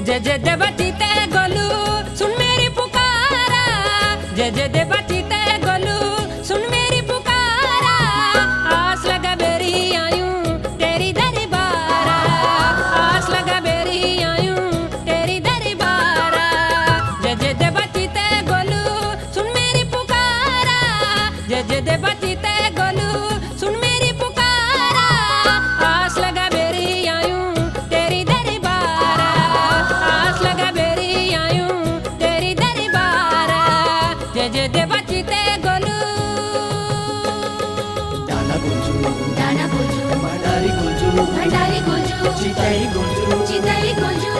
जय जय देवती ते गोलू सुन मेरी पुकारा, जय जय देवती ते गोलू सुन मेरी पुकारा। आस लगा बेरी आयूं तेरी दरबारा, आस लगा बेरी आयूं तेरी दरबारा। जय जय देवती ते गोलू सुन मेरी पुकारा, जय जय देवती ते गोलू सुन मेरी पुकारा। आस लगा बेरी आयूं तेरी दरबारा, आस लगा बेरी आयूं तेरी दरबारा। जय जय देवती ते गोलू। दाना गुंजू भंडारी गुंजू चिताई गुंजू चिताई गुंजू